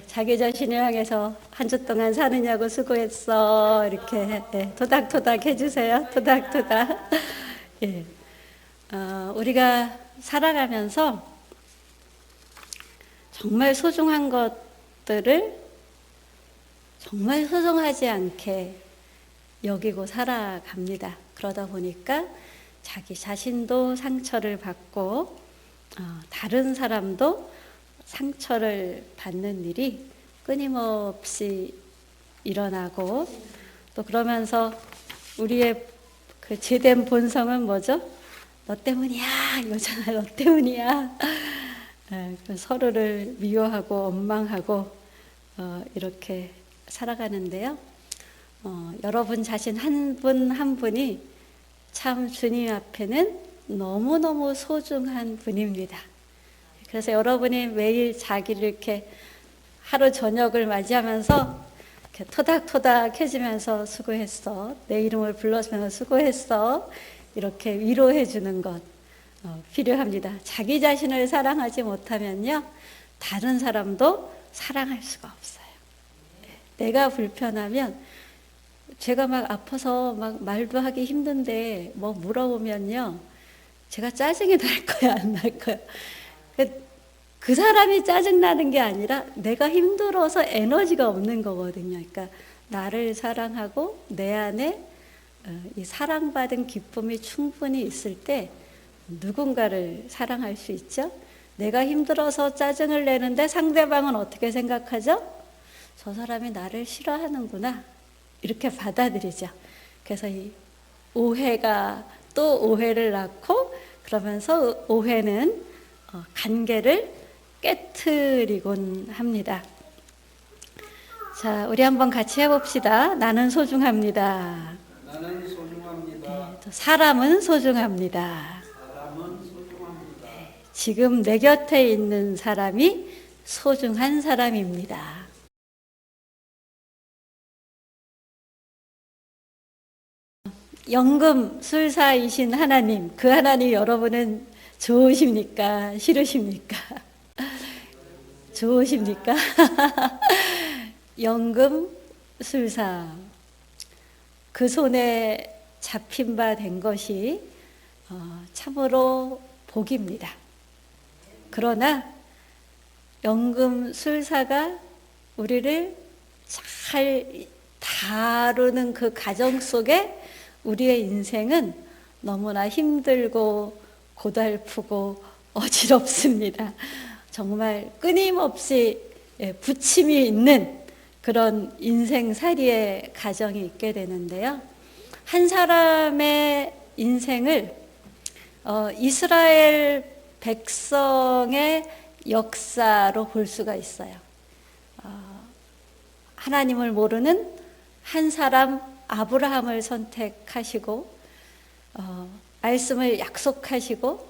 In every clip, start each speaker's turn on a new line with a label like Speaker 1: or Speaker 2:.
Speaker 1: 자기 자신을 향해서 한 주 동안 사느냐고 수고했어. 이렇게 토닥토닥 해주세요. 토닥토닥. 예. 우리가 살아가면서 정말 소중한 것들을 정말 소중하지 않게 여기고 살아갑니다. 그러다 보니까 자기 자신도 상처를 받고 다른 사람도 상처를 받는 일이 끊임없이 일어나고, 또 그러면서 우리의 그 죄된 본성은 뭐죠? 너 때문이야 이거잖아요. 너 때문이야. 서로를 미워하고 원망하고 이렇게 살아가는데요. 여러분 자신 한 분 한 분이 참 주님 앞에는 너무너무 소중한 분입니다. 그래서 여러분이 매일 자기를 이렇게 하루 저녁을 맞이하면서 이렇게 토닥토닥 해주면서 수고했어. 내 이름을 불러주면서 수고했어. 이렇게 위로해 주는 것 필요합니다. 자기 자신을 사랑하지 못하면요, 다른 사람도 사랑할 수가 없어요. 내가 불편하면, 제가 막 아파서 막 말도 하기 힘든데 뭐 물어보면요, 제가 짜증이 날 거야, 안 날 거야? 그 사람이 짜증나는 게 아니라 내가 힘들어서 에너지가 없는 거거든요. 그러니까 나를 사랑하고 내 안에 이 사랑받은 기쁨이 충분히 있을 때 누군가를 사랑할 수 있죠. 내가 힘들어서 짜증을 내는데 상대방은 어떻게 생각하죠? 저 사람이 나를 싫어하는구나, 이렇게 받아들이죠. 그래서 이 오해가 또 오해를 낳고, 그러면서 오해는 관계를 깨트리곤 합니다. 자, 우리 한번 같이 해봅시다. 나는 소중합니다.
Speaker 2: 나는 소중합니다.
Speaker 1: 사람은 소중합니다.
Speaker 2: 사람은 소중합니다.
Speaker 1: 지금 내 곁에 있는 사람이 소중한 사람입니다. 연금술사이신 하나님, 그 하나님 여러분은 좋으십니까? 싫으십니까? 좋으십니까? 연금술사, 그 손에 잡힌 바 된 것이 참으로 복입니다. 그러나 연금술사가 우리를 잘 다루는 그 가정 속에 우리의 인생은 너무나 힘들고 고달프고 어지럽습니다. 정말 끊임없이 부침이 있는 그런 인생살이의 가정이 있게 되는데요. 한 사람의 인생을 이스라엘 백성의 역사로 볼 수가 있어요. 하나님을 모르는 한 사람 아브라함을 선택하시고 말씀을 약속하시고,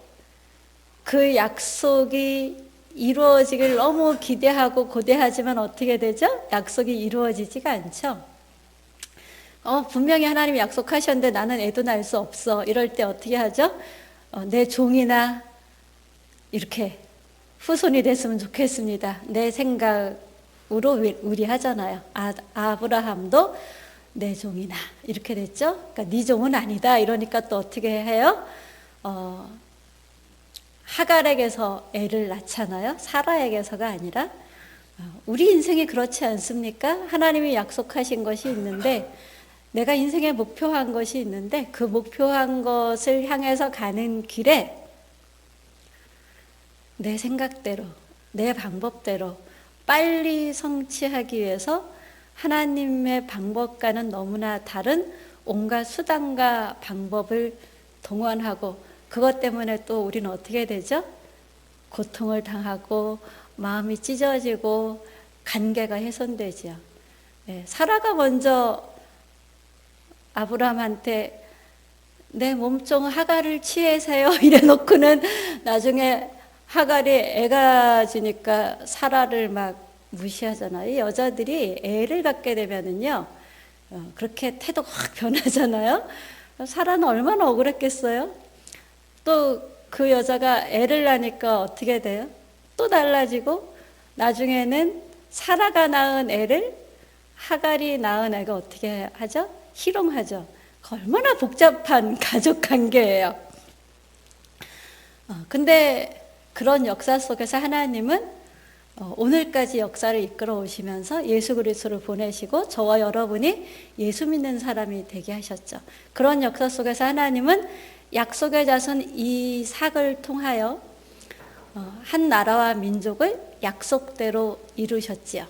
Speaker 1: 그 약속이 이루어지길 너무 기대하고 고대하지만 어떻게 되죠? 약속이 이루어지지가 않죠. 분명히 하나님이 약속하셨는데 나는 애도 낳을 수 없어. 이럴 때 어떻게 하죠? 내 종이나 이렇게 후손이 됐으면 좋겠습니다. 내 생각으로 우리 하잖아요. 아브라함도 내 종이나 이렇게 됐죠. 그러니까 네 종은 아니다. 이러니까 또 어떻게 해요? 하갈에게서 애를 낳잖아요. 사라에게서가 아니라. 우리 인생이 그렇지 않습니까? 하나님이 약속하신 것이 있는데, 내가 인생에 목표한 것이 있는데, 그 목표한 것을 향해서 가는 길에 내 생각대로, 내 방법대로 빨리 성취하기 위해서 하나님의 방법과는 너무나 다른 온갖 수단과 방법을 동원하고, 그것 때문에 또 우리는 어떻게 되죠? 고통을 당하고 마음이 찢어지고 관계가 훼손되죠. 사라가 먼저 아브라함한테 내 몸종 하갈을 취해세요 이래 놓고는 나중에 하갈이 애가 지니까 사라를 막 무시하잖아요. 여자들이 애를 갖게 되면은요, 그렇게 태도가 확 변하잖아요. 사라는 얼마나 억울했겠어요. 또 그 여자가 애를 낳으니까 어떻게 돼요? 또 달라지고, 나중에는 사라가 낳은 애를 하갈이 낳은 애가 어떻게 하죠? 희롱하죠. 얼마나 복잡한 가족 관계예요. 근데 그런 역사 속에서 하나님은 오늘까지 역사를 이끌어 오시면서 예수 그리스도를 보내시고 저와 여러분이 예수 믿는 사람이 되게 하셨죠. 그런 역사 속에서 하나님은 약속의 자손 이삭을 통하여 한 나라와 민족을 약속대로 이루셨지요.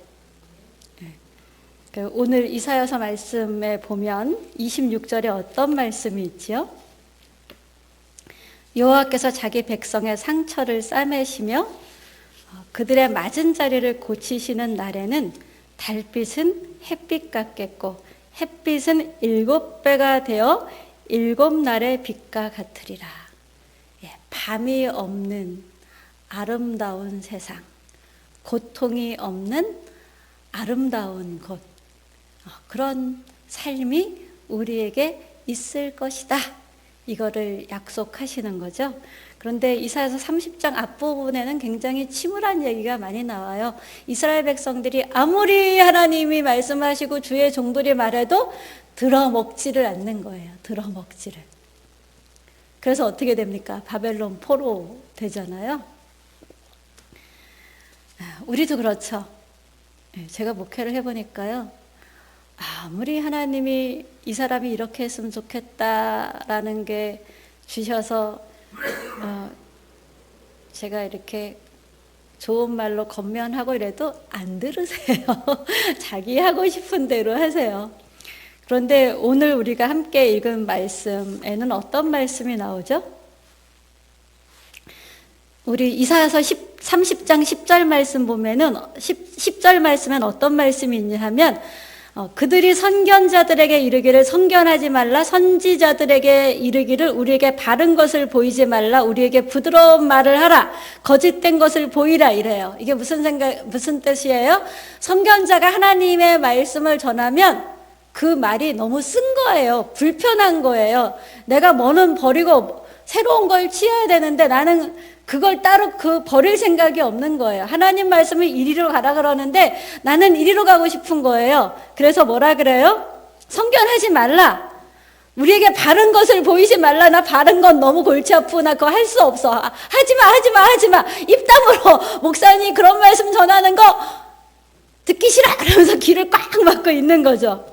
Speaker 1: 오늘 이사야서 말씀에 보면 26절에 어떤 말씀이 있지요? 여호와께서 자기 백성의 상처를 싸매시며 그들의 맞은 자리를 고치시는 날에는 달빛은 햇빛 같겠고 햇빛은 7배가 되어 7날의 빛과 같으리라. 밤이 없는 아름다운 세상, 고통이 없는 아름다운 곳, 그런 삶이 우리에게 있을 것이다. 이거를 약속하시는 거죠. 그런데 이사야서 30장 앞부분에는 굉장히 침울한 얘기가 많이 나와요. 이스라엘 백성들이 아무리 하나님이 말씀하시고 주의 종들이 말해도 들어먹지를 않는 거예요. 들어먹지를. 그래서 어떻게 됩니까? 바벨론 포로 되잖아요. 우리도 그렇죠. 제가 목회를 해보니까요. 아무리 하나님이 이 사람이 이렇게 했으면 좋겠다라는 게 주셔서 제가 이렇게 좋은 말로 권면하고 이래도 안 들으세요. 자기 하고 싶은 대로 하세요. 그런데 오늘 우리가 함께 읽은 말씀에는 어떤 말씀이 나오죠? 우리 이사야서 30장 10절 말씀 보면은 10절 말씀엔 어떤 말씀이 있냐 하면 그들이 선견자들에게 이르기를 선견하지 말라, 선지자들에게 이르기를 우리에게 바른 것을 보이지 말라, 우리에게 부드러운 말을 하라, 거짓된 것을 보이라 이래요. 이게 무슨 뜻이에요? 선견자가 하나님의 말씀을 전하면 그 말이 너무 쓴 거예요. 불편한 거예요. 내가 뭐는 버리고 새로운 걸 취해야 되는데 나는 그걸 따로 버릴 생각이 없는 거예요. 하나님 말씀을 이리로 가라 그러는데 나는 이리로 가고 싶은 거예요. 그래서 뭐라 그래요? 선견하지 말라. 우리에게 바른 것을 보이지 말라. 나 바른 건 너무 골치 아프고 나 그거 할 수 없어. 하지마. 입담으로 목사님 그런 말씀 전하는 거 듣기 싫어. 그러면서 귀를 꽉 막고 있는 거죠.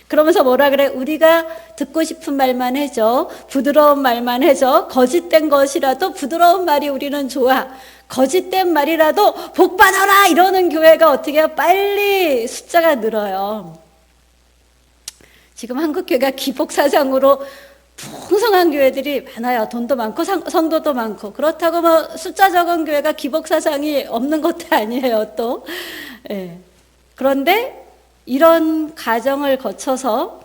Speaker 1: 그러면서 뭐라 그래? 우리가 듣고 싶은 말만 해줘. 부드러운 말만 해줘. 거짓된 것이라도 부드러운 말이 우리는 좋아. 거짓된 말이라도 복 받아라 이러는 교회가 어떻게 해요? 빨리 숫자가 늘어요. 지금 한국교회가 기복사상으로 풍성한 교회들이 많아요. 돈도 많고 성도도 많고. 그렇다고 뭐 숫자 적은 교회가 기복사상이 없는 것도 아니에요. 또 그런데 이런 과정을 거쳐서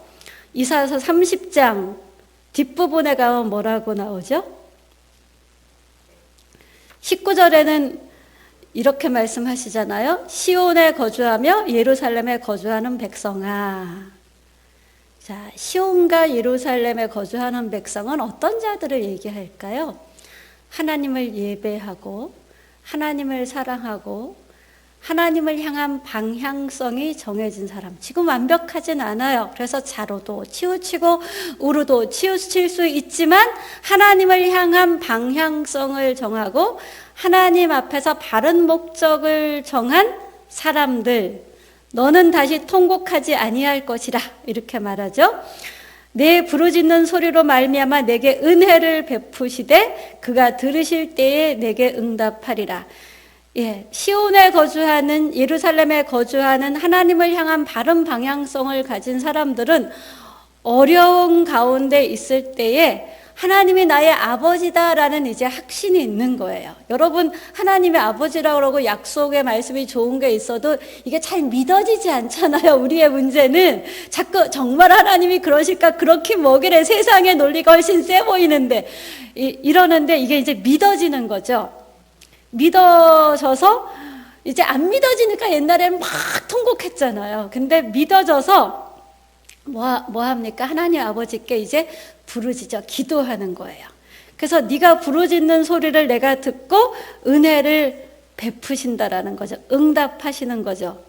Speaker 1: 이사야서 30장 뒷부분에 가면 뭐라고 나오죠? 19절에는 이렇게 말씀하시잖아요. 시온에 거주하며 예루살렘에 거주하는 백성아. 자, 시온과 예루살렘에 거주하는 백성은 어떤 자들을 얘기할까요? 하나님을 예배하고 하나님을 사랑하고 하나님을 향한 방향성이 정해진 사람. 지금 완벽하진 않아요. 그래서 자로도 치우치고 우르도 치우칠 수 있지만 하나님을 향한 방향성을 정하고 하나님 앞에서 바른 목적을 정한 사람들. 너는 다시 통곡하지 아니할 것이라 이렇게 말하죠. 내 부르짖는 소리로 말미암아 내게 은혜를 베푸시되 그가 들으실 때에 내게 응답하리라. 시온에 거주하는 예루살렘에 거주하는 하나님을 향한 바른 방향성을 가진 사람들은 어려운 가운데 있을 때에 하나님이 나의 아버지다라는 이제 확신이 있는 거예요. 여러분 하나님의 아버지라고 그러고 약속의 말씀이 좋은 게 있어도 이게 잘 믿어지지 않잖아요. 우리의 문제는 자꾸 정말 하나님이 그러실까 그렇게 뭐길래 세상의 논리가 훨씬 세 보이는데 이러는데 이게 이제 믿어지는 거죠. 믿어져서 이제 안 믿어지니까 옛날에는 막 통곡했잖아요. 근데 믿어져서 뭐 합니까? 하나님 아버지께 이제 부르짖어 기도하는 거예요. 그래서 네가 부르짖는 소리를 내가 듣고 은혜를 베푸신다라는 거죠. 응답하시는 거죠.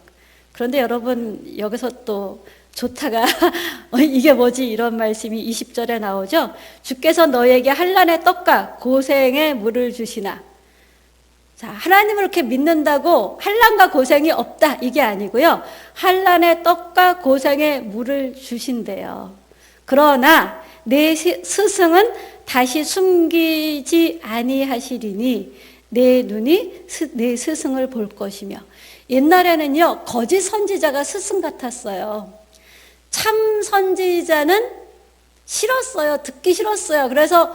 Speaker 1: 그런데 여러분 여기서 또 좋다가 이게 뭐지 이런 말씀이 20절에 나오죠. 주께서 너에게 한란의 떡과 고생의 물을 주시나. 자, 하나님을 이렇게 믿는다고 한란과 고생이 없다 이게 아니고요. 한란의 떡과 고생의 물을 주신대요. 그러나 내 스승은 다시 숨기지 아니하시리니 내 눈이 내 스승을 볼 것이며. 옛날에는요 거짓 선지자가 스승 같았어요. 참 선지자는 싫었어요. 듣기 싫었어요. 그래서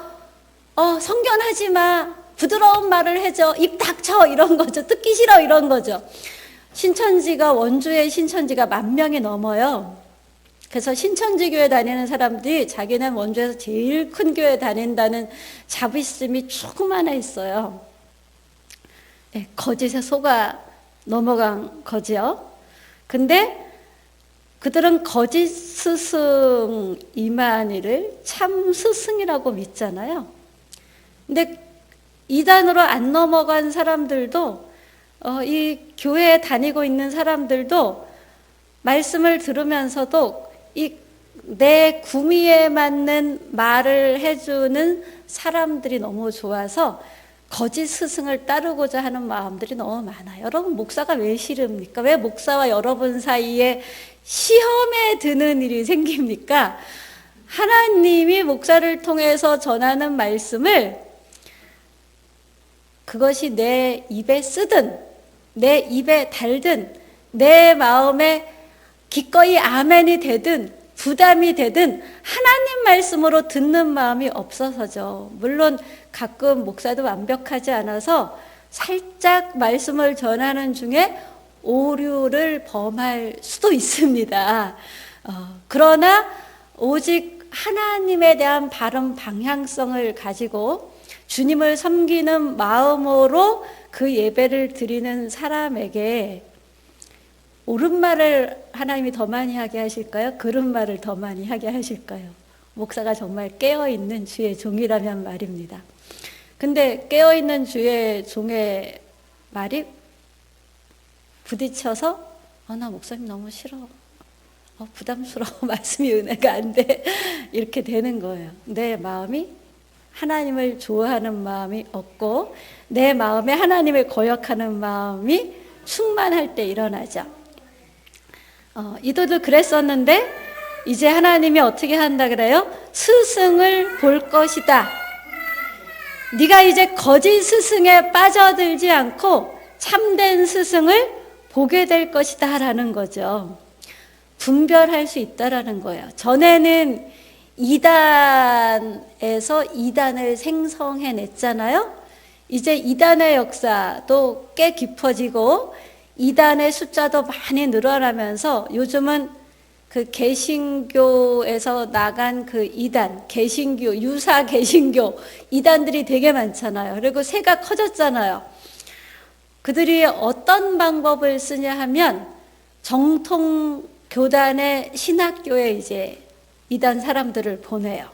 Speaker 1: 성견하지 마, 부드러운 말을 해줘, 입 닥쳐 이런 거죠. 듣기 싫어 이런 거죠. 신천지가 원주의 신천지가 10,000명이 넘어요. 그래서 신천지 교회 다니는 사람들이 자기는 원주에서 제일 큰 교회 다닌다는 자부심이 조그마나 있어요. 네, 거짓에 속아 넘어간 거죠. 근데 그들은 거짓 스승 이만희를 참 스승이라고 믿잖아요. 근데 이단으로 안 넘어간 사람들도 이 교회에 다니고 있는 사람들도 말씀을 들으면서도 이 내 구미에 맞는 말을 해주는 사람들이 너무 좋아서 거짓 스승을 따르고자 하는 마음들이 너무 많아요. 여러분 목사가 왜 싫습니까? 왜 목사와 여러분 사이에 시험에 드는 일이 생깁니까? 하나님이 목사를 통해서 전하는 말씀을 그것이 내 입에 쓰든 내 입에 달든 내 마음에 기꺼이 아멘이 되든 부담이 되든 하나님 말씀으로 듣는 마음이 없어서죠. 물론 가끔 목사도 완벽하지 않아서 살짝 말씀을 전하는 중에 오류를 범할 수도 있습니다. 그러나 오직 하나님에 대한 바른 방향성을 가지고 주님을 섬기는 마음으로 그 예배를 드리는 사람에게 옳은 말을 하나님이 더 많이 하게 하실까요? 그른 말을 더 많이 하게 하실까요? 목사가 정말 깨어있는 주의 종이라면 말입니다. 근데 깨어있는 주의 종의 말이 부딪혀서 나 목사님 너무 싫어, 부담스러워, 말씀이 은혜가 안 돼 이렇게 되는 거예요. 내 마음이 하나님을 좋아하는 마음이 없고 내 마음에 하나님을 거역하는 마음이 충만할 때 일어나죠. 이들도 그랬었는데 이제 하나님이 어떻게 한다 그래요? 스승을 볼 것이다. 네가 이제 거짓 스승에 빠져들지 않고 참된 스승을 보게 될 것이다 라는 거죠. 분별할 수 있다라는 거예요. 전에는 이단에서 이단을 생성해냈잖아요. 이제 이단의 역사도 꽤 깊어지고 이단의 숫자도 많이 늘어나면서 요즘은 그 개신교에서 나간 그 이단, 개신교, 유사 개신교 이단들이 되게 많잖아요. 그리고 새가 커졌잖아요. 그들이 어떤 방법을 쓰냐 하면 정통 교단의 신학교에 이제 이단 사람들을 보내요.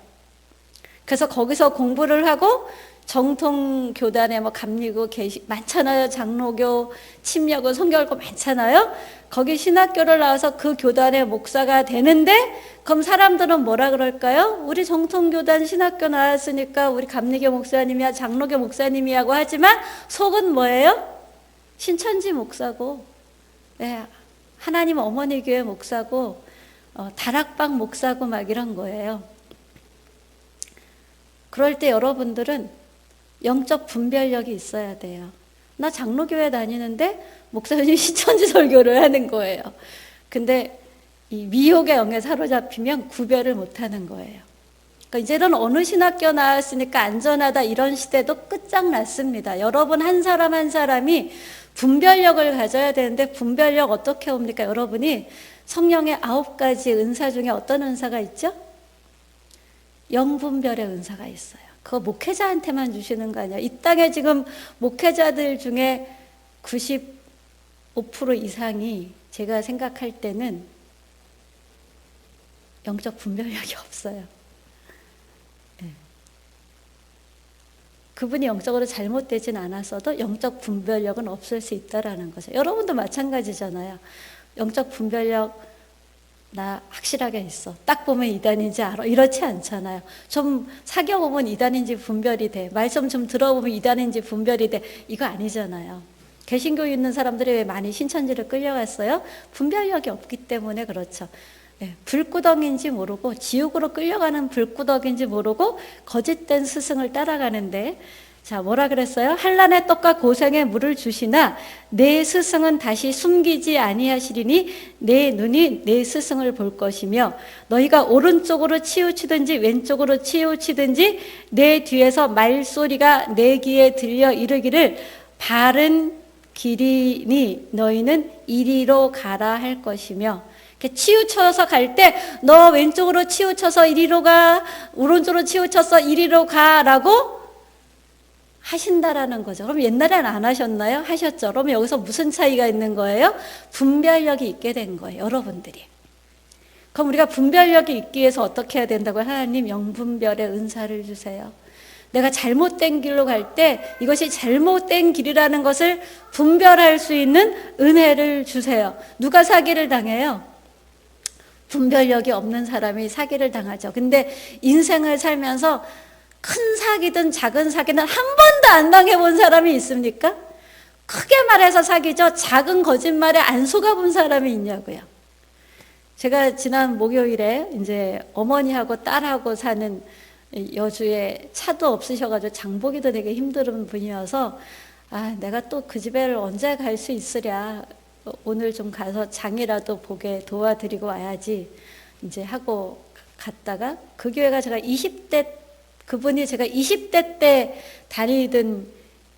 Speaker 1: 그래서 거기서 공부를 하고 정통 교단에 뭐 감리교 많잖아요. 장로교, 침례교, 성결교 많잖아요. 거기 신학교를 나와서 그 교단의 목사가 되는데 그럼 사람들은 뭐라 그럴까요? 우리 정통 교단 신학교 나왔으니까 우리 감리교 목사님이야, 장로교 목사님이라고 하지만 속은 뭐예요? 신천지 목사고, 네, 하나님 어머니 교회 목사고, 다락방 목사고 막 이런 거예요. 그럴 때 여러분들은 영적 분별력이 있어야 돼요. 나 장로교회 다니는데 목사님이 신천지 설교를 하는 거예요. 근데 이 미혹의 영에 사로잡히면 구별을 못하는 거예요. 그러니까 이제는 어느 신학교 나왔으니까 안전하다 이런 시대도 끝장났습니다. 여러분 한 사람 한 사람이 분별력을 가져야 되는데 분별력 어떻게 옵니까? 여러분이 성령의 9가지 은사 중에 어떤 은사가 있죠? 영분별의 은사가 있어요. 그거 목회자한테만 주시는 거 아니야. 이 땅에 지금 목회자들 중에 95% 이상이 제가 생각할 때는 영적 분별력이 없어요. 네. 그분이 영적으로 잘못되진 않았어도 영적 분별력은 없을 수 있다라는 거죠. 여러분도 마찬가지잖아요. 영적 분별력 나 확실하게 있어. 딱 보면 이단인지 알아. 이렇지 않잖아요. 좀 사귀어보면 이단인지 분별이 돼. 말씀 좀 들어보면 이단인지 분별이 돼. 이거 아니잖아요. 개신교 있는 사람들이 왜 많이 신천지를 끌려갔어요? 분별력이 없기 때문에 그렇죠. 네, 불구덩인지 모르고 지옥으로 끌려가는 불구덩인지 모르고 거짓된 스승을 따라가는데, 자, 뭐라 그랬어요? 한란의 떡과 고생의 물을 주시나 내 스승은 다시 숨기지 아니하시리니 내 눈이 내 스승을 볼 것이며 너희가 오른쪽으로 치우치든지 왼쪽으로 치우치든지 내 뒤에서 말소리가 내 귀에 들려 이르기를 바른 길이니 너희는 이리로 가라 할 것이며, 이렇게 치우쳐서 갈 때 너 왼쪽으로 치우쳐서 이리로 가, 오른쪽으로 치우쳐서 이리로 가라고 하신다라는 거죠. 그럼 옛날에는 안 하셨나요? 하셨죠. 그럼 여기서 무슨 차이가 있는 거예요? 분별력이 있게 된 거예요, 여러분들이. 그럼 우리가 분별력이 있기 위해서 어떻게 해야 된다고요? 하나님 영분별의 은사를 주세요. 내가 잘못된 길로 갈 때 이것이 잘못된 길이라는 것을 분별할 수 있는 은혜를 주세요. 누가 사기를 당해요? 분별력이 없는 사람이 사기를 당하죠. 근데 인생을 살면서 큰 사기든 작은 사기는 한 번도 안 당해본 사람이 있습니까? 크게 말해서 사기죠. 작은 거짓말에 안 속아본 사람이 있냐고요. 제가 지난 목요일에 이제 어머니하고 딸하고 사는 여주에 차도 없으셔가지고 장보기도 되게 힘든 분이어서, 아, 내가 또 그 집에를 언제 갈 수 있으랴. 오늘 좀 가서 장이라도 보게 도와드리고 와야지. 이제 하고 갔다가 그 교회가 그분이 제가 20대 때 다니던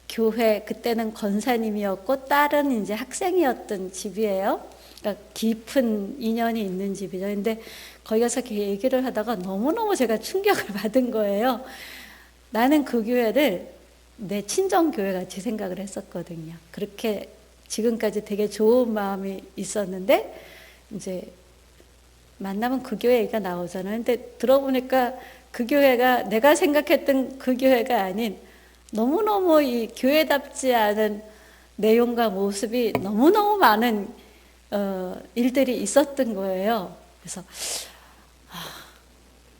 Speaker 1: 교회, 그때는 권사님이었고 딸은 이제 학생이었던 집이에요. 그러니까 깊은 인연이 있는 집이죠. 근데 거기 가서 얘기를 하다가 너무너무 제가 충격을 받은 거예요. 나는 그 교회를 내 친정교회 같이 생각을 했었거든요. 그렇게 지금까지 되게 좋은 마음이 있었는데, 이제 만나면 그 교회 얘기가 나오잖아요. 근데 들어보니까 그 교회가 내가 생각했던 그 교회가 아닌 너무너무 이 교회답지 않은 내용과 모습이 너무너무 많은 일들이 있었던 거예요. 그래서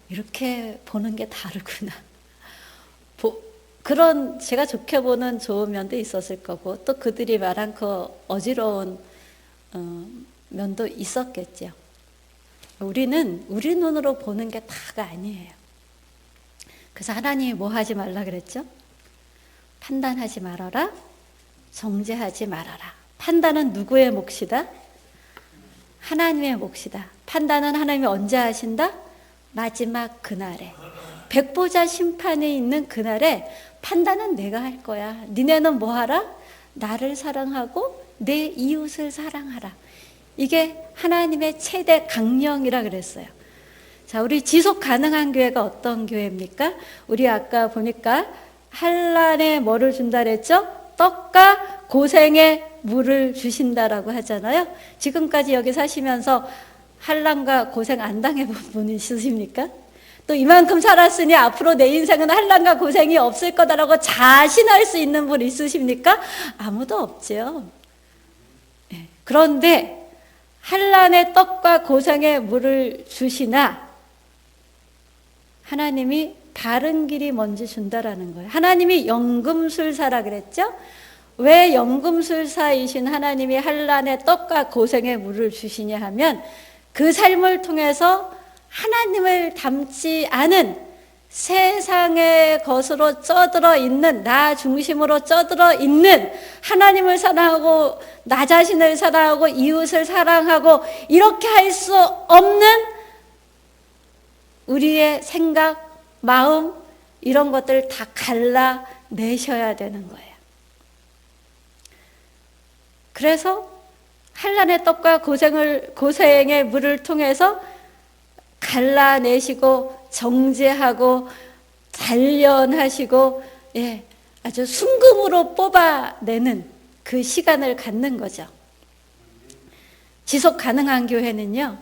Speaker 1: 이렇게 보는 게 다르구나. 그런 제가 좋게 보는 좋은 면도 있었을 거고 또 그들이 말한 그 어지러운 면도 있었겠죠. 우리는 우리 눈으로 보는 게 다가 아니에요. 그래서 하나님이 뭐 하지 말라 그랬죠? 판단하지 말아라. 정죄하지 말아라. 판단은 누구의 몫이다? 하나님의 몫이다. 판단은 하나님이 언제 하신다? 마지막 그날에. 백보자 심판에 있는 그날에 판단은 내가 할 거야. 니네는 뭐 하라? 나를 사랑하고 내 이웃을 사랑하라. 이게 하나님의 최대 강령이라 그랬어요. 자, 우리 지속 가능한 교회가 어떤 교회입니까? 우리 아까 보니까 한란에 뭐를 준다 그랬죠? 떡과 고생의 물을 주신다라고 하잖아요. 지금까지 여기 사시면서 한란과 고생 안 당해본 분 있으십니까? 또 이만큼 살았으니 앞으로 내 인생은 한란과 고생이 없을 거다라고 자신할 수 있는 분 있으십니까? 아무도 없죠. 그런데 한란의 떡과 고생의 물을 주시나 하나님이 바른 길이 뭔지 준다라는 거예요. 하나님이 연금술사라 그랬죠? 왜 연금술사이신 하나님이 한란의 떡과 고생의 물을 주시냐 하면 그 삶을 통해서 하나님을 닮지 않은 세상의 것으로 쩌들어 있는, 나 중심으로 쩌들어 있는 하나님을 사랑하고 나 자신을 사랑하고 이웃을 사랑하고 이렇게 할 수 없는 우리의 생각, 마음 이런 것들 다 갈라내셔야 되는 거예요. 그래서 한란의 떡과 고생의 물을 통해서 갈라내시고 정죄하고 단련하시고 아주 순금으로 뽑아내는 그 시간을 갖는 거죠. 지속 가능한 교회는요,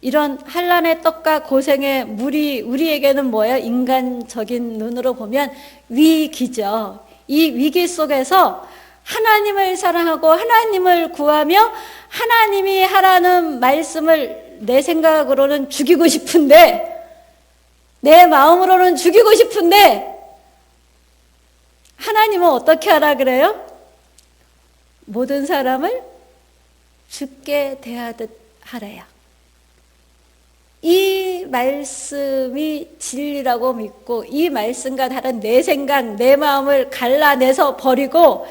Speaker 1: 이런 한란의 떡과 고생의 물이 우리에게는 뭐예요? 인간적인 눈으로 보면 위기죠. 이 위기 속에서 하나님을 사랑하고 하나님을 구하며 하나님이 하라는 말씀을 내 생각으로는 죽이고 싶은데, 내 마음으로는 죽이고 싶은데 하나님은 어떻게 하라 그래요? 모든 사람을 죽게 대하듯 하래요. 이 말씀이 진리라고 믿고 이 말씀과 다른 내 생각, 내 마음을 갈라내서 버리고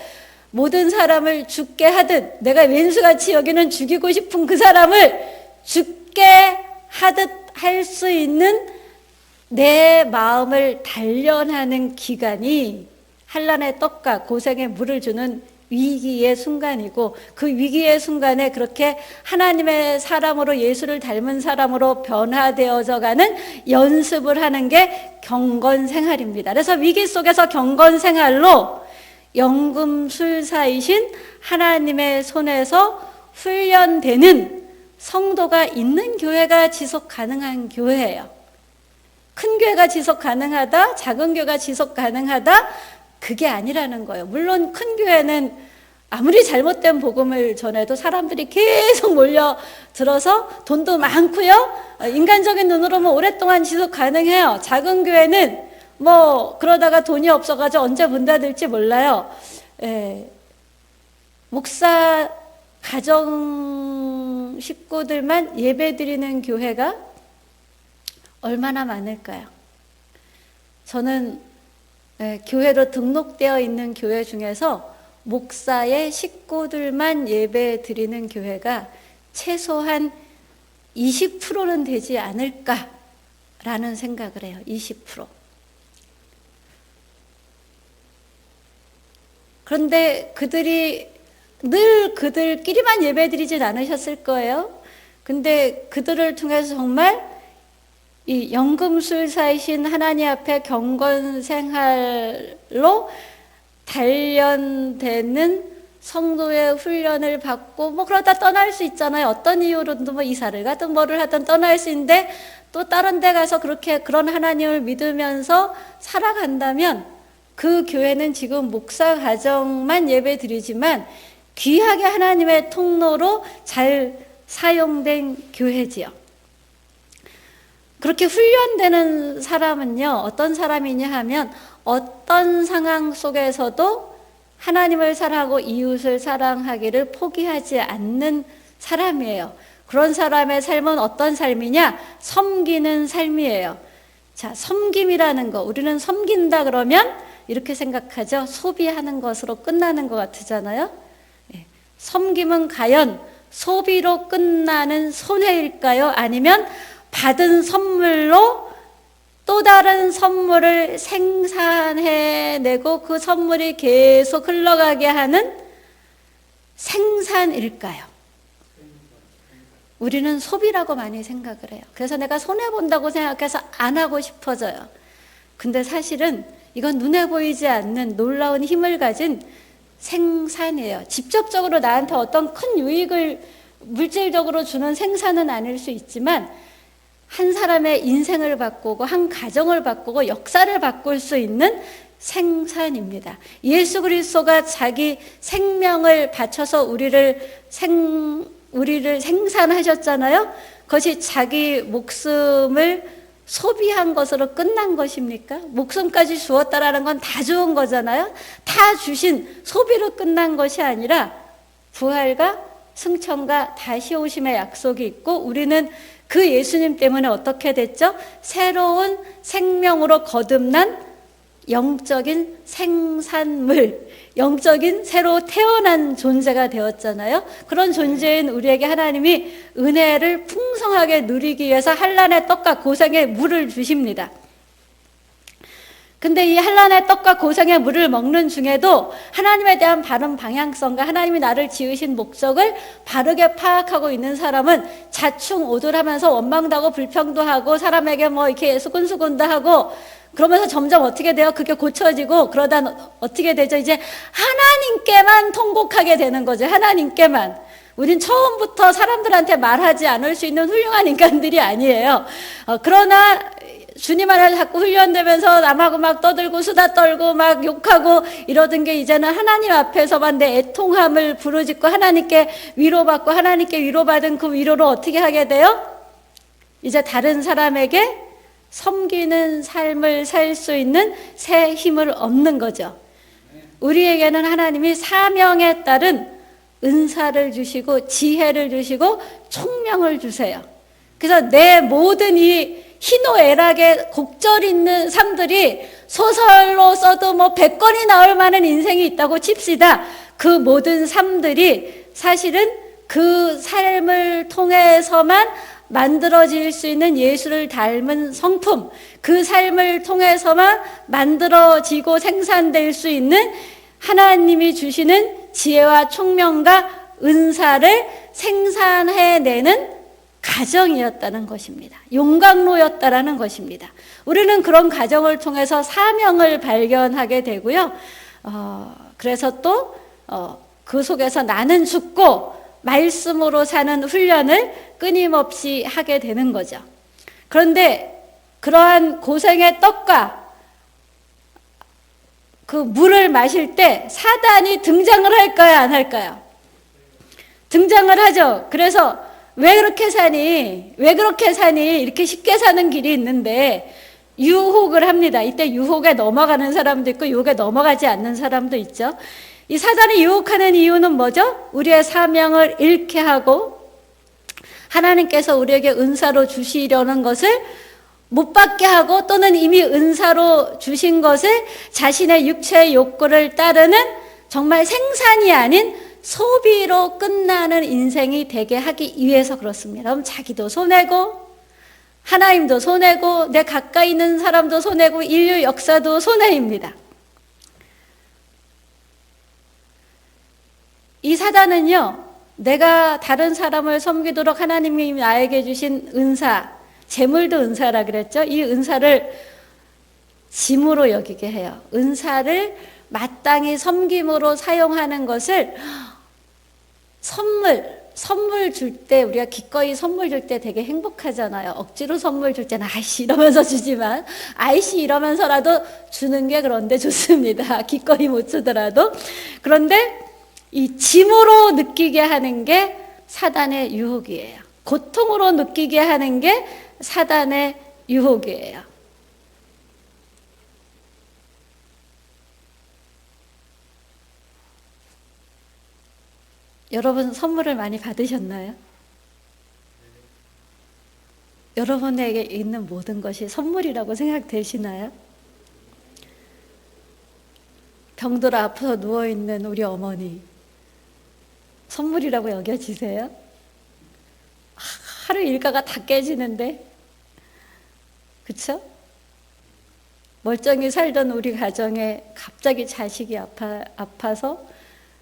Speaker 1: 모든 사람을 죽게 하듯, 내가 왼수같이 여기는 죽이고 싶은 그 사람을 죽게 하듯 할 수 있는 내 마음을 단련하는 기간이 환난의 떡과 고생의 물을 주는 위기의 순간이고, 그 위기의 순간에 그렇게 하나님의 사람으로, 예수를 닮은 사람으로 변화되어져 가는 연습을 하는 게 경건생활입니다. 그래서 위기 속에서 경건생활로 연금술사이신 하나님의 손에서 훈련되는 성도가 있는 교회가 지속 가능한 교회예요. 큰 교회가 지속 가능하다, 작은 교회가 지속 가능하다, 그게 아니라는 거예요. 물론 큰 교회는 아무리 잘못된 복음을 전해도 사람들이 계속 몰려들어서 돈도 많고요, 인간적인 눈으로는 오랫동안 지속 가능해요. 작은 교회는 뭐 그러다가 돈이 없어가지고 언제 문 닫을지 몰라요. 목사 가정 식구들만 예배 드리는 교회가 얼마나 많을까요? 저는 교회로 등록되어 있는 교회 중에서 목사의 식구들만 예배 드리는 교회가 최소한 20%는 되지 않을까라는 생각을 해요. 20%. 그런데 그들이 늘 그들끼리만 예배 드리진 않으셨을 거예요. 근데 그들을 통해서 정말 이 연금술사이신 하나님 앞에 경건생활로 단련되는 성도의 훈련을 받고 뭐 그러다 떠날 수 있잖아요. 어떤 이유로든 뭐 이사를 가든 뭐를 하든 떠날 수 있는데, 또 다른 데 가서 그렇게 그런 하나님을 믿으면서 살아간다면 그 교회는 지금 목사 가정만 예배 드리지만 귀하게 하나님의 통로로 잘 사용된 교회지요. 그렇게 훈련되는 사람은요, 어떤 사람이냐 하면 어떤 상황 속에서도 하나님을 사랑하고 이웃을 사랑하기를 포기하지 않는 사람이에요. 그런 사람의 삶은 어떤 삶이냐? 섬기는 삶이에요. 자, 섬김이라는 거, 우리는 섬긴다 그러면 이렇게 생각하죠. 소비하는 것으로 끝나는 것 같으잖아요. 섬김은 과연 소비로 끝나는 손해일까요? 아니면 받은 선물로 또 다른 선물을 생산해내고 그 선물이 계속 흘러가게 하는 생산일까요? 우리는 소비라고 많이 생각을 해요. 그래서 내가 손해본다고 생각해서 안 하고 싶어져요. 근데 사실은 이건 눈에 보이지 않는 놀라운 힘을 가진 생산이에요. 직접적으로 나한테 어떤 큰 유익을 물질적으로 주는 생산은 아닐 수 있지만 한 사람의 인생을 바꾸고 한 가정을 바꾸고 역사를 바꿀 수 있는 생산입니다. 예수 그리스도가 자기 생명을 바쳐서 우리를 생산하셨잖아요. 그것이 자기 목숨을 소비한 것으로 끝난 것입니까? 목숨까지 주었다라는 건 다 주은 거잖아요. 다 주신 소비로 끝난 것이 아니라 부활과 승천과 다시 오심의 약속이 있고, 우리는 그 예수님 때문에 어떻게 됐죠? 새로운 생명으로 거듭난 영적인 생산물, 영적인 새로 태어난 존재가 되었잖아요. 그런 존재인 우리에게 하나님이 은혜를 풍성하게 누리기 위해서 환난의 떡과 고생의 물을 주십니다. 근데 이 환난의 떡과 고생의 물을 먹는 중에도 하나님에 대한 바른 방향성과 하나님이 나를 지으신 목적을 바르게 파악하고 있는 사람은 자충우돌하면서 원망도 하고 불평도 하고 사람에게 뭐 이렇게 수근수근도 하고, 그러면서 점점 어떻게 돼요? 그게 고쳐지고 그러다 어떻게 되죠? 이제 하나님께만 통곡하게 되는 거죠. 하나님께만. 우린 처음부터 사람들한테 말하지 않을 수 있는 훌륭한 인간들이 아니에요. 그러나 주님 안에 자꾸 훈련되면서 남하고 막 떠들고 수다 떨고 막 욕하고 이러던 게 이제는 하나님 앞에서만 내 애통함을 부르짖고 하나님께 위로받고 하나님께 위로받은 그 위로를 어떻게 하게 돼요? 이제 다른 사람에게 섬기는 삶을 살 수 있는 새 힘을 얻는 거죠. 우리에게는 하나님이 사명에 따른 은사를 주시고 지혜를 주시고 총명을 주세요. 그래서 내 모든 이 희노애락의 곡절 있는 삶들이 소설로 써도 뭐 100권이 나올 만한 인생이 있다고 칩시다. 그 모든 삶들이 사실은 그 삶을 통해서만 만들어질 수 있는 예수를 닮은 성품, 그 삶을 통해서만 만들어지고 생산될 수 있는 하나님이 주시는 지혜와 총명과 은사를 생산해내는 가정이었다는 것입니다. 용광로였다라는 것입니다. 우리는 그런 가정을 통해서 사명을 발견하게 되고요. 그래서 또 그 속에서 나는 죽고 말씀으로 사는 훈련을 끊임없이 하게 되는 거죠. 그런데 그러한 고생의 떡과 그 물을 마실 때 사단이 등장을 할까요, 안 할까요? 등장을 하죠. 그래서 왜 그렇게 사니? 왜 그렇게 사니? 이렇게 쉽게 사는 길이 있는데 유혹을 합니다. 이때 유혹에 넘어가는 사람도 있고 유혹에 넘어가지 않는 사람도 있죠. 이 사단이 유혹하는 이유는 뭐죠? 우리의 사명을 잃게 하고 하나님께서 우리에게 은사로 주시려는 것을 못 받게 하고 또는 이미 은사로 주신 것을 자신의 육체의 욕구를 따르는 정말 생산이 아닌 소비로 끝나는 인생이 되게 하기 위해서 그렇습니다. 그럼 자기도 손해고 하나님도 손해고 내 가까이 있는 사람도 손해고 인류 역사도 손해입니다. 이 사단은요, 내가 다른 사람을 섬기도록 하나님이 나에게 주신 은사, 재물도 은사라 그랬죠. 이 은사를 짐으로 여기게 해요. 은사를 마땅히 섬김으로 사용하는 것을 선물 줄 때 우리가 기꺼이 선물 줄 때 되게 행복하잖아요. 억지로 선물 줄 때는 아이씨 이러면서 주지만 아이씨 이러면서라도 주는 게 그런데 좋습니다. 기꺼이 못 주더라도. 그런데 이 짐으로 느끼게 하는 게 사단의 유혹이에요. 고통으로 느끼게 하는 게 사단의 유혹이에요. 여러분 선물을 많이 받으셨나요? 여러분에게 있는 모든 것이 선물이라고 생각되시나요? 병들어 아파서 누워있는 우리 어머니 선물이라고 여겨지세요? 하루 일과가 다 깨지는데 그쵸? 멀쩡히 살던 우리 가정에 갑자기 자식이 아파서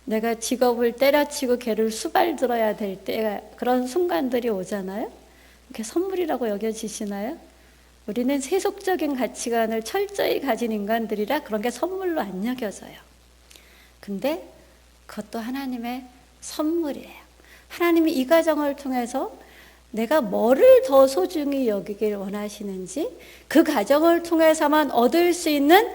Speaker 1: 내가 직업을 때려치고 걔를 수발들어야 될 때 그런 순간들이 오잖아요. 그게 선물이라고 여겨지시나요? 우리는 세속적인 가치관을 철저히 가진 인간들이라 그런 게 선물로 안 여겨져요. 근데 그것도 하나님의 선물이에요. 하나님이 이 가정을 통해서 내가 뭐를 더 소중히 여기길 원하시는지, 그 가정을 통해서만 얻을 수 있는,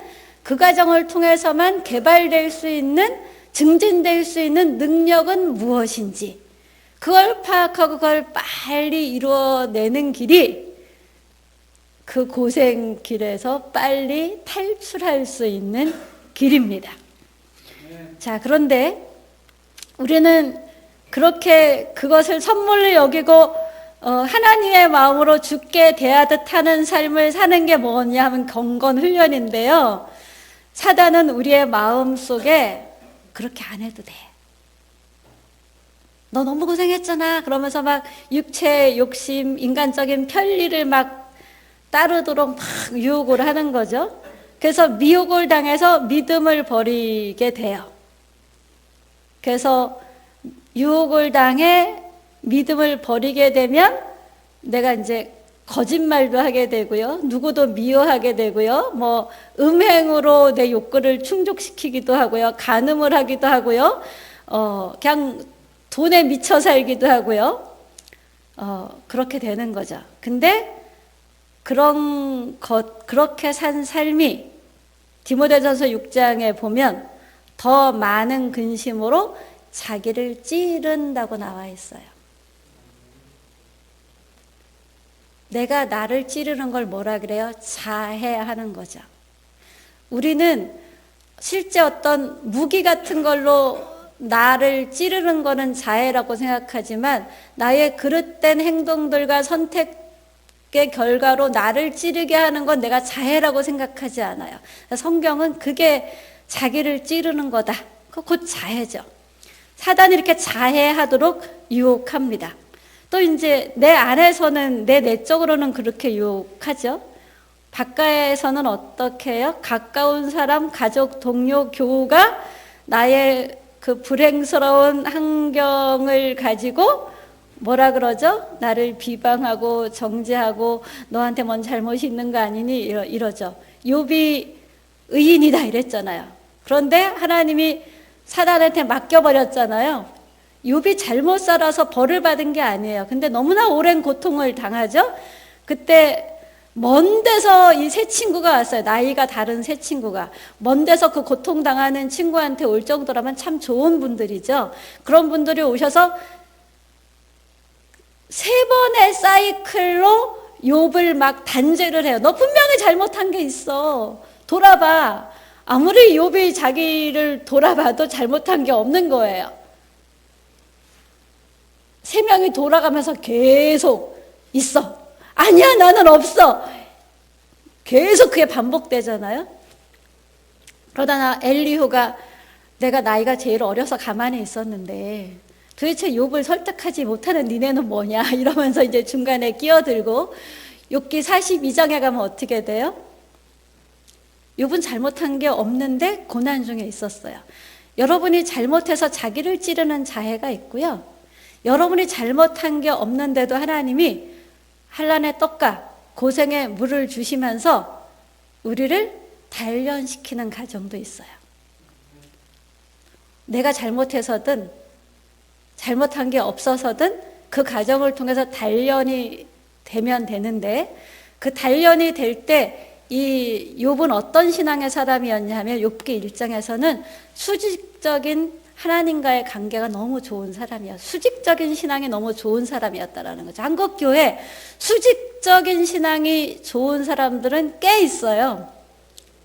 Speaker 1: 그 가정을 통해서만 개발될 수 있는, 증진될 수 있는 능력은 무엇인지 그걸 파악하고 그걸 빨리 이루어내는 길이 그 고생길에서 빨리 탈출할 수 있는 길입니다. 자, 그런데 우리는 그렇게 그것을 선물로 여기고 하나님의 마음으로 주께 대하듯 하는 삶을 사는 게 뭐냐 하면 경건 훈련인데요. 사단은 우리의 마음 속에 그렇게 안 해도 돼. 너 너무 고생했잖아. 그러면서 막 육체 욕심, 인간적인 편리를 막 따르도록 막 유혹을 하는 거죠. 그래서 미혹을 당해서 믿음을 버리게 돼요. 그래서 유혹을 당해 믿음을 버리게 되면 내가 이제 거짓말도 하게 되고요. 누구도 미워하게 되고요. 뭐 음행으로 내 욕구를 충족시키기도 하고요. 간음을 하기도 하고요. 그냥 돈에 미쳐 살기도 하고요. 그렇게 되는 거죠. 근데 그렇게 산 삶이 디모데전서 6장에 보면 더 많은 근심으로 자기를 찌른다고 나와 있어요. 내가 나를 찌르는 걸 뭐라 그래요? 자해하는 거죠. 우리는 실제 어떤 무기 같은 걸로 나를 찌르는 거는 자해라고 생각하지만 나의 그릇된 행동들과 선택의 결과로 나를 찌르게 하는 건 내가 자해라고 생각하지 않아요. 성경은 그게 자기를 찌르는 거다. 곧 자해죠. 사단이 이렇게 자해하도록 유혹합니다. 또 이제 내 안에서는 내 내적으로는 그렇게 유혹하죠. 바깥에서는 어떻게 해요? 가까운 사람, 가족, 동료, 교우가 나의 그 불행스러운 환경을 가지고 뭐라 그러죠? 나를 비방하고 정죄하고 너한테 뭔 잘못이 있는 거 아니니? 이러죠. 욥이 의인이다 이랬잖아요. 그런데 하나님이 사단한테 맡겨버렸잖아요. 욥이 잘못 살아서 벌을 받은 게 아니에요. 근데 너무나 오랜 고통을 당하죠. 그때 먼 데서 이 새 친구가 왔어요. 나이가 다른 새 친구가. 먼 데서 그 고통당하는 친구한테 올 정도라면 참 좋은 분들이죠. 그런 분들이 오셔서 3번의 사이클로 욥을 막 단죄를 해요. 너 분명히 잘못한 게 있어. 돌아봐. 아무리 욥이 자기를 돌아봐도 잘못한 게 없는 거예요. 3명이 돌아가면서 계속 있어. 아니야, 나는 없어. 계속 그게 반복되잖아요. 그러다가 엘리후가 내가 나이가 제일 어려서 가만히 있었는데 도대체 욥을 설득하지 못하는 니네는 뭐냐 이러면서 이제 중간에 끼어들고 욥기 42장에 가면 어떻게 돼요? 욥은 잘못한 게 없는데 고난 중에 있었어요. 여러분이 잘못해서 자기를 찌르는 자해가 있고요. 여러분이 잘못한 게 없는데도 하나님이 한란의 떡과 고생의 물을 주시면서 우리를 단련시키는 과정도 있어요. 내가 잘못해서든 잘못한 게 없어서든 그 과정을 통해서 단련이 되면 되는데 그 단련이 될 때 이 욥은 어떤 신앙의 사람이었냐 하면 욥기 1장에서는 수직적인 하나님과의 관계가 너무 좋은 사람이야. 수직적인 신앙이 너무 좋은 사람이었다라는 거죠. 한국교회 수직적인 신앙이 좋은 사람들은 꽤 있어요.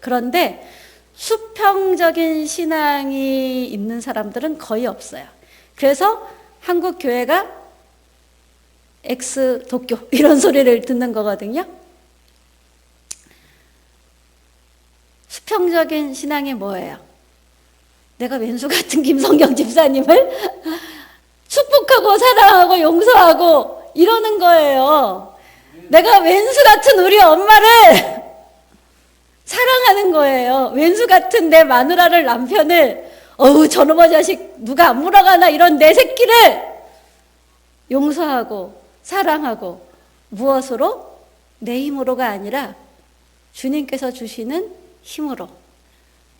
Speaker 1: 그런데 수평적인 신앙이 있는 사람들은 거의 없어요. 그래서 한국교회가 엑스도교 이런 소리를 듣는 거거든요. 수평적인 신앙이 뭐예요? 내가 왼수 같은 김성경 집사님을 축복하고 사랑하고 용서하고 이러는 거예요. 내가 왼수 같은 우리 엄마를 사랑하는 거예요. 왼수 같은 내 마누라를 남편을 어우 저놈의 자식 누가 안 물어가나 이런 내 새끼를 용서하고 사랑하고 무엇으로? 내 힘으로가 아니라 주님께서 주시는 힘으로.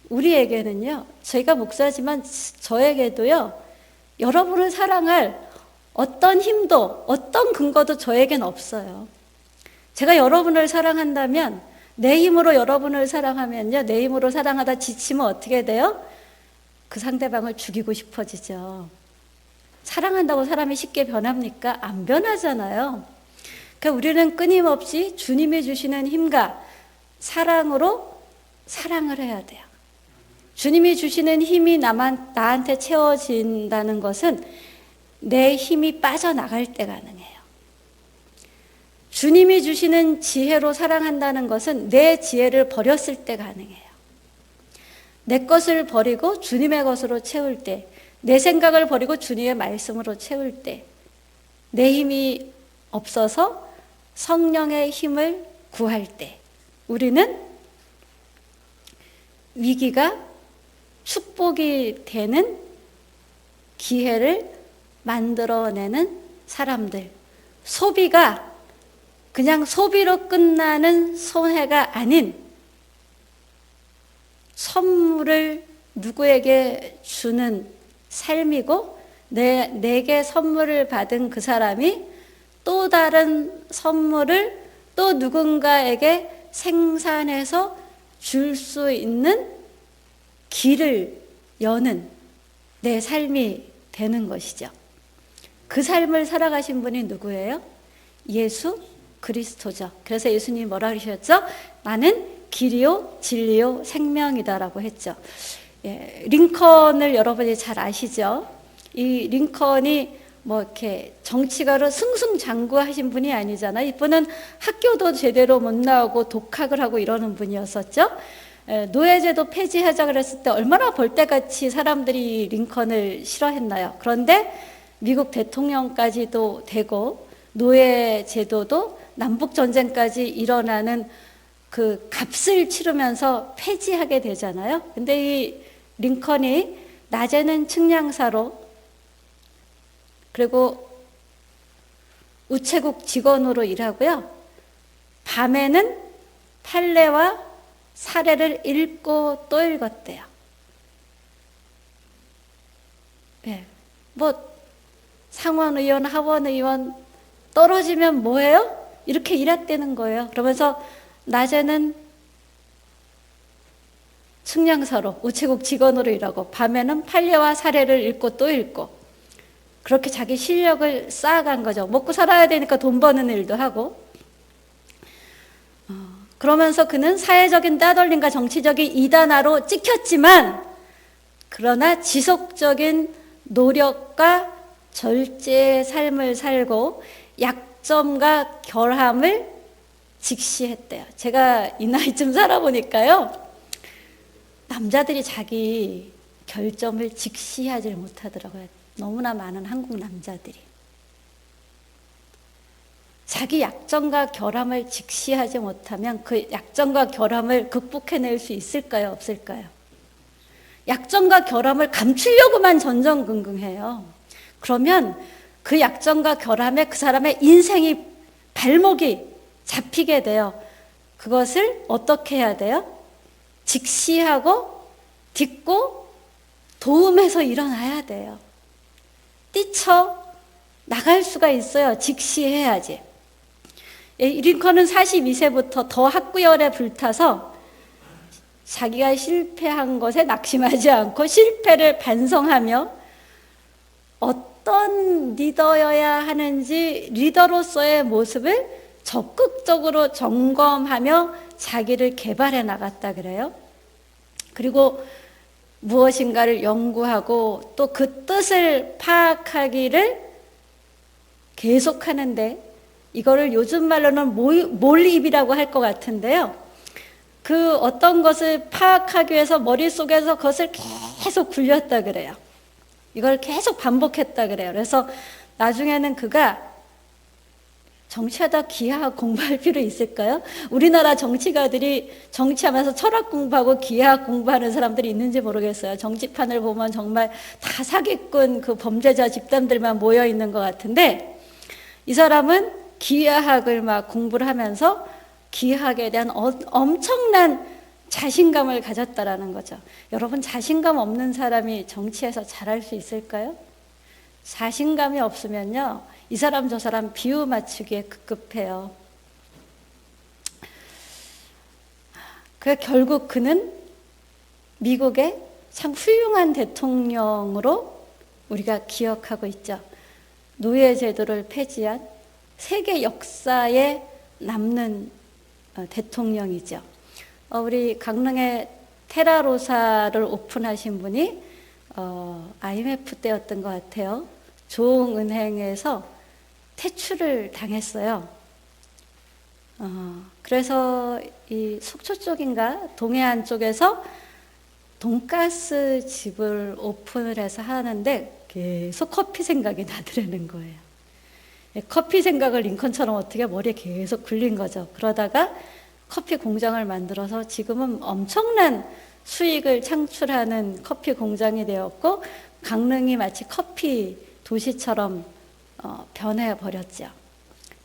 Speaker 1: 우리에게는요, 저희가 목사지만 저에게도요, 여러분을 사랑할 어떤 힘도 어떤 근거도 저에겐 없어요. 제가 여러분을 사랑한다면 내 힘으로 여러분을 사랑하면요, 내 힘으로 사랑하다 지치면 어떻게 돼요? 그 상대방을 죽이고 싶어지죠. 사랑한다고 사람이 쉽게 변합니까? 안 변하잖아요. 그러니까 우리는 끊임없이 주님이 주시는 힘과 사랑으로 사랑을 해야 돼요. 주님이 주시는 힘이 나한테 채워진다는 것은 내 힘이 빠져나갈 때 가능해요. 주님이 주시는 지혜로 사랑한다는 것은 내 지혜를 버렸을 때 가능해요. 내 것을 버리고 주님의 것으로 채울 때, 내 생각을 버리고 주님의 말씀으로 채울 때, 내 힘이 없어서 성령의 힘을 구할 때, 우리는 위기가 축복이 되는 기회를 만들어내는 사람들. 소비가 그냥 소비로 끝나는 손해가 아닌 선물을 누구에게 주는 삶이고 내게 선물을 받은 그 사람이 또 다른 선물을 또 누군가에게 생산해서 줄 수 있는 길을 여는 내 삶이 되는 것이죠. 그 삶을 살아가신 분이 누구예요? 예수 그리스도죠. 그래서 예수님이 뭐라 그러셨죠? 나는 길이요 진리요 생명이다라고 했죠. 예, 링컨을 여러분이 잘 아시죠? 이 링컨이 뭐 이렇게 정치가로 승승장구하신 분이 아니잖아요. 이분은 학교도 제대로 못 나오고 독학을 하고 이러는 분이었었죠. 노예제도 폐지하자 그랬을 때 얼마나 벌떼같이 사람들이 링컨을 싫어했나요? 그런데 미국 대통령까지도 되고 노예제도도 남북전쟁까지 일어나는 그 값을 치르면서 폐지하게 되잖아요. 근데 이 링컨이 낮에는 측량사로 그리고 우체국 직원으로 일하고요. 밤에는 판례와 사례를 읽고 또 읽었대요. 네. 뭐 상원의원, 하원의원 떨어지면 뭐해요? 이렇게 일했다는 거예요. 그러면서 낮에는 측량사로 우체국 직원으로 일하고 밤에는 판례와 사례를 읽고 또 읽고 그렇게 자기 실력을 쌓아간 거죠. 먹고 살아야 되니까 돈 버는 일도 하고 그러면서 그는 사회적인 따돌림과 정치적인 이단화로 찍혔지만 그러나 지속적인 노력과 절제의 삶을 살고 약점과 결함을 직시했대요. 제가 이 나이쯤 살아보니까요. 남자들이 자기 결점을 직시하지 못하더라고요. 너무나 많은 한국 남자들이. 자기 약점과 결함을 직시하지 못하면 그 약점과 결함을 극복해낼 수 있을까요? 없을까요? 약점과 결함을 감추려고만 전전긍긍해요. 그러면 그 약점과 결함에 그 사람의 인생이 발목이 잡히게 돼요. 그것을 어떻게 해야 돼요? 직시하고 딛고 도움해서 일어나야 돼요. 뛰쳐 나갈 수가 있어요. 직시해야지. 링컨은 42세부터 더 학구열에 불타서 자기가 실패한 것에 낙심하지 않고 실패를 반성하며 어떤 리더여야 하는지 리더로서의 모습을 적극적으로 점검하며 자기를 개발해 나갔다 그래요. 그리고 무엇인가를 연구하고 또 그 뜻을 파악하기를 계속하는데 이거를 요즘 말로는 몰입이라고 할 것 같은데요. 그 어떤 것을 파악하기 위해서 머릿속에서 그것을 계속 굴렸다 그래요. 이걸 계속 반복했다 그래요. 그래서 나중에는 그가 정치하다 기하학 공부할 필요 있을까요? 우리나라 정치가들이 정치하면서 철학 공부하고 기하학 공부하는 사람들이 있는지 모르겠어요. 정치판을 보면 정말 다 사기꾼 그 범죄자 집단들만 모여 있는 것 같은데 이 사람은 기하학을 막 공부를 하면서 기하학에 대한 엄청난 자신감을 가졌다라는 거죠. 여러분 자신감 없는 사람이 정치에서 잘할 수 있을까요? 자신감이 없으면요. 이 사람 저 사람 비유 맞추기에 급급해요. 그 결국 그는 미국의 참 훌륭한 대통령으로 우리가 기억하고 있죠. 노예제도를 폐지한 세계 역사에 남는 대통령이죠. 우리 강릉에 테라로사를 오픈하신 분이 IMF 때였던 것 같아요. 조흥은행에서 퇴출을 당했어요. 그래서 이 속초 쪽인가 동해안 쪽에서 돈가스 집을 오픈을 해서 하는데 계속 커피 생각이 나더라는 거예요. 커피 생각을 링컨처럼 어떻게 머리에 계속 굴린 거죠. 그러다가 커피 공장을 만들어서 지금은 엄청난 수익을 창출하는 커피 공장이 되었고 강릉이 마치 커피 도시처럼 변해버렸죠.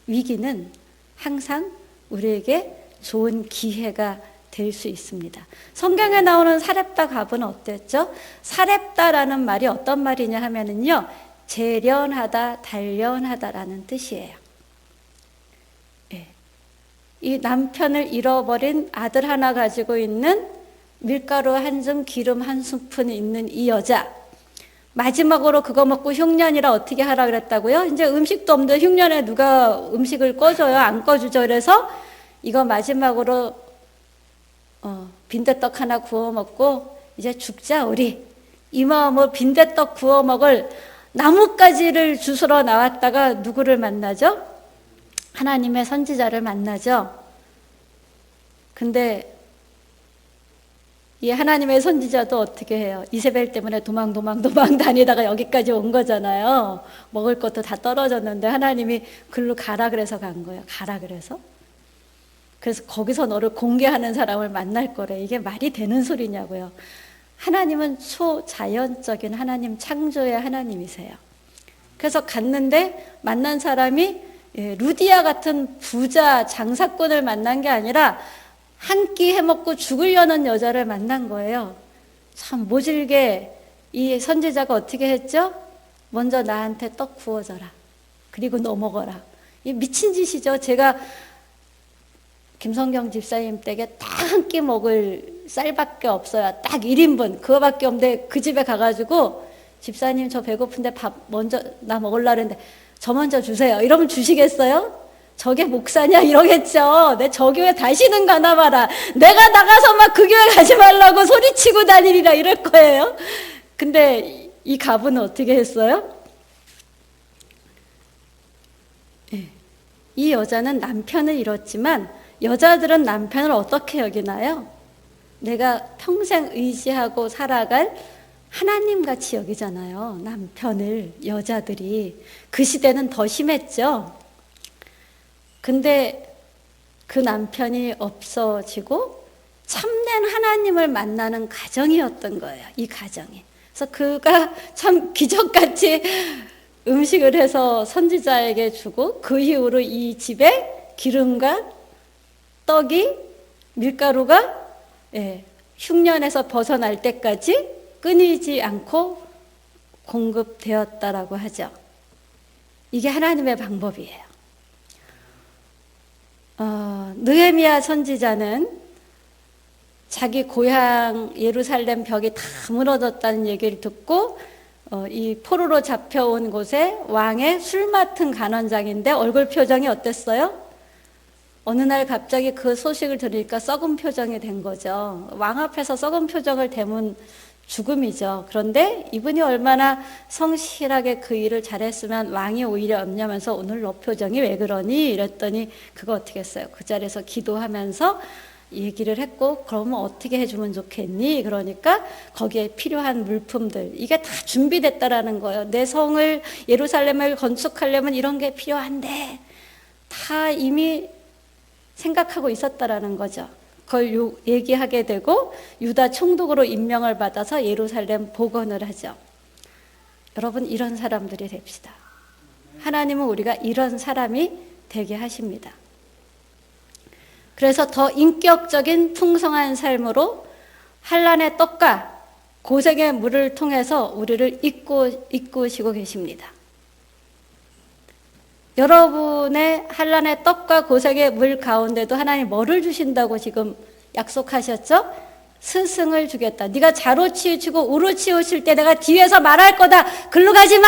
Speaker 1: 위기는 항상 우리에게 좋은 기회가 될 수 있습니다. 성경에 나오는 사렙다 갑은 어땠죠? 사렙다라는 말이 어떤 말이냐 하면은요, 재련하다, 단련하다라는 뜻이에요. 예. 이 남편을 잃어버린 아들 하나 가지고 있는 밀가루 한 줌, 기름 한 스푼 있는 이 여자. 마지막으로 그거 먹고 흉년이라 어떻게 하라 그랬다고요? 이제 음식도 없는데 흉년에 누가 음식을 꺼줘요? 안 꺼주죠. 그래서 이거 마지막으로 빈대떡 하나 구워 먹고 이제 죽자 우리. 이 마음으로 빈대떡 구워 먹을 나뭇가지를 주스러 나왔다가 누구를 만나죠? 하나님의 선지자를 만나죠. 근데 이 하나님의 선지자도 어떻게 해요? 이세벨 때문에 도망 다니다가 여기까지 온 거잖아요. 먹을 것도 다 떨어졌는데 하나님이 글로 가라 그래서 간 거예요. 가라 그래서. 그래서 거기서 너를 공개하는 사람을 만날 거래. 이게 말이 되는 소리냐고요. 하나님은 초자연적인 하나님, 창조의 하나님이세요. 그래서 갔는데 만난 사람이 루디아 같은 부자 장사꾼을 만난 게 아니라 한 끼 해먹고 죽으려는 여자를 만난 거예요. 참 모질게 이 선지자가 어떻게 했죠? 먼저 나한테 떡 구워줘라. 그리고 너 먹어라. 이 미친 짓이죠. 제가 김성경 집사님 댁에 딱 한 끼 먹을 쌀밖에 없어요. 딱 1인분 그거밖에 없는데 그 집에 가가지고 집사님 저 배고픈데 밥 먼저 나 먹으려고 했는데 저 먼저 주세요. 이러면 주시겠어요? 저게 목사냐 이러겠죠. 내 저 교회 다시는 가나 봐라. 내가 나가서 막 그 교회 가지 말라고 소리치고 다니리라 이럴 거예요. 근데 이 가부는 어떻게 했어요? 이 여자는 남편을 잃었지만 여자들은 남편을 어떻게 여기나요? 내가 평생 의지하고 살아갈 하나님같이 여기잖아요. 남편을 여자들이. 그 시대는 더 심했죠. 근데 그 남편이 없어지고 참된 하나님을 만나는 가정이었던 거예요. 이 가정이. 그래서 그가 참 기적같이 음식을 해서 선지자에게 주고 그 이후로 이 집에 기름과 떡이 밀가루가 흉년에서 벗어날 때까지 끊이지 않고 공급되었다라고 하죠. 이게 하나님의 방법이에요. 느헤미야 선지자는 자기 고향 예루살렘 벽이 다 무너졌다는 얘기를 듣고 이 포로로 잡혀온 곳에 왕의 술 맡은 간원장인데 얼굴 표정이 어땠어요? 어느 날 갑자기 그 소식을 들으니까 썩은 표정이 된 거죠. 왕 앞에서 썩은 표정을 대면 죽음이죠. 그런데 이분이 얼마나 성실하게 그 일을 잘했으면 왕이 오히려 염려하면서 오늘 너 표정이 왜 그러니? 이랬더니 그거 어떻게 했어요? 그 자리에서 기도하면서 얘기를 했고 그러면 어떻게 해주면 좋겠니? 그러니까 거기에 필요한 물품들 이게 다 준비됐다라는 거예요. 내 성을 예루살렘을 건축하려면 이런 게 필요한데 다 이미 생각하고 있었다라는 거죠. 그걸 얘기하게 되고 유다 총독으로 임명을 받아서 예루살렘 복원을 하죠. 여러분 이런 사람들이 됩시다. 하나님은 우리가 이런 사람이 되게 하십니다. 그래서 더 인격적인 풍성한 삶으로 한란의 떡과 고생의 물을 통해서 우리를 이끄시고 계십니다. 여러분의 한란의 떡과 고생의 물 가운데도 하나님 뭐를 주신다고 지금 약속하셨죠? 스승을 주겠다. 네가 좌로 치우치고 우로 치우칠 때 내가 뒤에서 말할 거다. 글로 가지 마!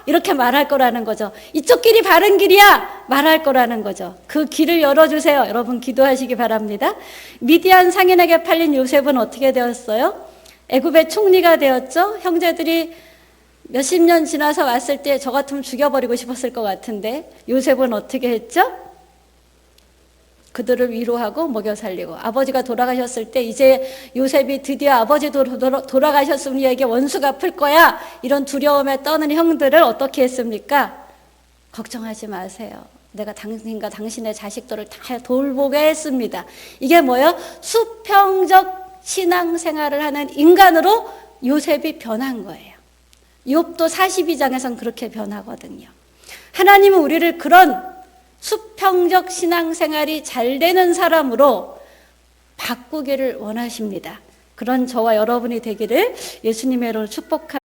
Speaker 1: 이렇게 말할 거라는 거죠. 이쪽 길이 바른 길이야! 말할 거라는 거죠. 그 길을 열어주세요. 여러분 기도하시기 바랍니다. 미디안 상인에게 팔린 요셉은 어떻게 되었어요? 애굽의 총리가 되었죠. 형제들이 몇십 년 지나서 왔을 때 저 같으면 죽여버리고 싶었을 것 같은데 요셉은 어떻게 했죠? 그들을 위로하고 먹여 살리고 아버지가 돌아가셨을 때 이제 요셉이 드디어 아버지도 돌아가셨으면 우리에게 원수가 풀 거야 이런 두려움에 떠는 형들을 어떻게 했습니까? 걱정하지 마세요. 내가 당신과 당신의 자식들을 다 돌보게 했습니다. 이게 뭐예요? 수평적 신앙생활을 하는 인간으로 요셉이 변한 거예요. 욥도 42장에선 그렇게 변하거든요. 하나님은 우리를 그런 수평적 신앙생활이 잘 되는 사람으로 바꾸기를 원하십니다. 그런 저와 여러분이 되기를 예수님의 이름으로 축복합니다.